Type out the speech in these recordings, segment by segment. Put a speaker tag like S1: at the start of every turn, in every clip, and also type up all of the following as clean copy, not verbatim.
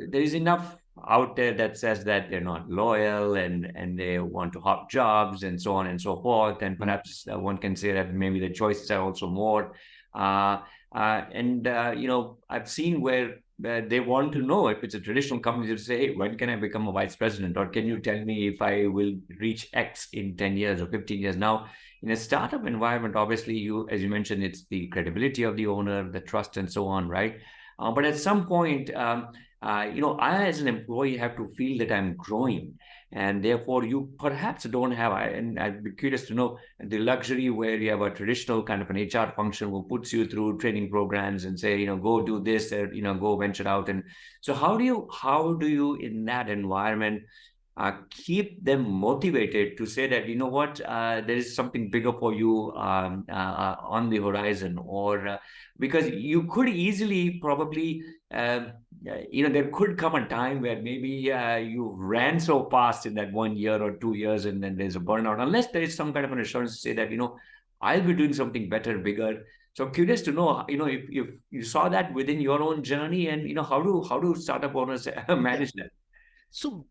S1: there is enough out there that says that they're not loyal and they want to hop jobs and so on and so forth. And perhaps one can say that maybe the choices are also more. I've seen where they want to know if it's a traditional company to say, hey, when can I become a vice president? Or can you tell me if I will reach X in 10 years or 15 years? Now, in a startup environment, obviously, as you mentioned, it's the credibility of the owner, the trust, and so on, right? But at some point, I as an employee have to feel that I'm growing, and therefore you perhaps don't have. And I'd be curious to know the luxury where you have a traditional kind of an HR function who puts you through training programs and say, go do this, or go venture out. And so, how do you in that environment keep them motivated to say that, there is something bigger for you on the horizon? Or because you could easily probably, there could come a time where maybe you ran so fast in that 1 year or 2 years, and then there's a burnout, unless there is some kind of an assurance to say that, I'll be doing something better, bigger. So curious to know, if you saw that within your own journey, and, how do startup owners manage that?
S2: So,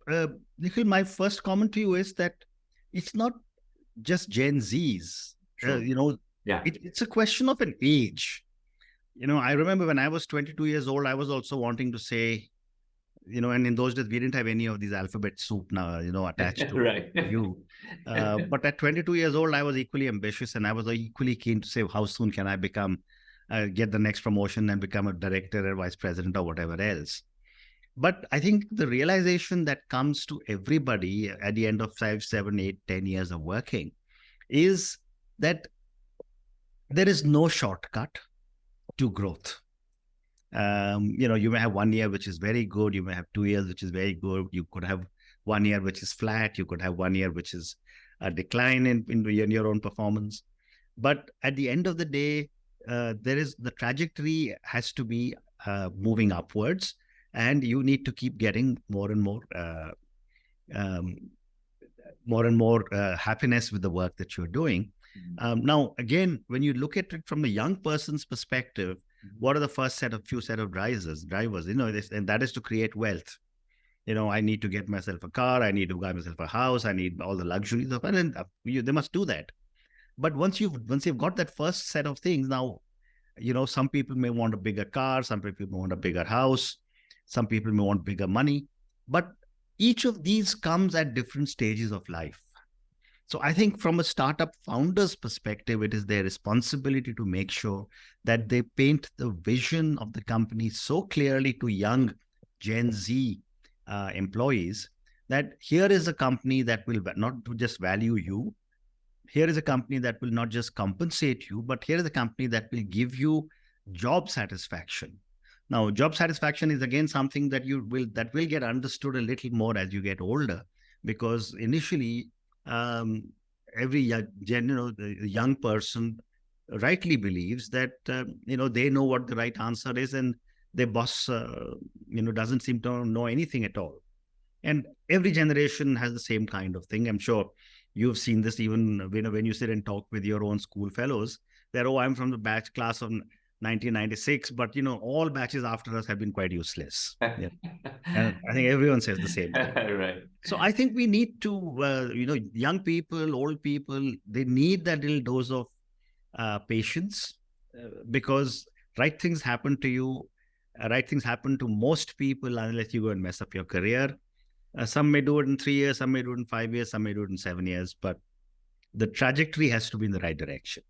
S2: Nikhil, my first comment to you is that it's not just Gen Zs.
S1: Sure.
S2: It's a question of an age. I remember when I was 22 years old, I was also wanting to say, and in those days, we didn't have any of these alphabet soup now, attached to
S1: right.
S2: you. But at 22 years old, I was equally ambitious, and I was equally keen to say, how soon can I get the next promotion and become a director or vice president or whatever else. But I think the realization that comes to everybody at the end of 5, 7, 8, 10 years of working is that there is no shortcut to growth. You may have 1 year which is very good. You may have 2 years which is very good. You could have 1 year which is flat. You could have 1 year which is a decline in your own performance. But at the end of the day, the trajectory has to be moving upwards. And you need to keep getting more and more happiness with the work that you're doing. Now, again, when you look at it from a young person's perspective, what are the first few set of drivers? And that is to create wealth. I need to get myself a car. I need to buy myself a house. I need all the luxuries of it, and they must do that. But once you've got that first set of things, now, some people may want a bigger car. Some people may want a bigger house. Some people may want bigger money, but each of these comes at different stages of life. So I think from a startup founder's perspective, it is their responsibility to make sure that they paint the vision of the company so clearly to young Gen Z employees that here is a company that will not just value you. Here is a company that will not just compensate you, but here is a company that will give you job satisfaction. Now, job satisfaction is again something that will get understood a little more as you get older, because initially, every young person rightly believes that they know what the right answer is, and their boss doesn't seem to know anything at all. And every generation has the same kind of thing. I'm sure you've seen this even when you sit and talk with your own school fellows. I'm from the class of 1996, but all batches after us have been quite useless. Yeah. And I think everyone says the same thing.
S1: Right.
S2: So I think we need to, young people, old people, they need that little dose of patience, because right things happen to you. Right things happen to most people unless you go and mess up your career. Some may do it in 3 years, some may do it in 5 years, some may do it in 7 years, but the trajectory has to be in the right direction.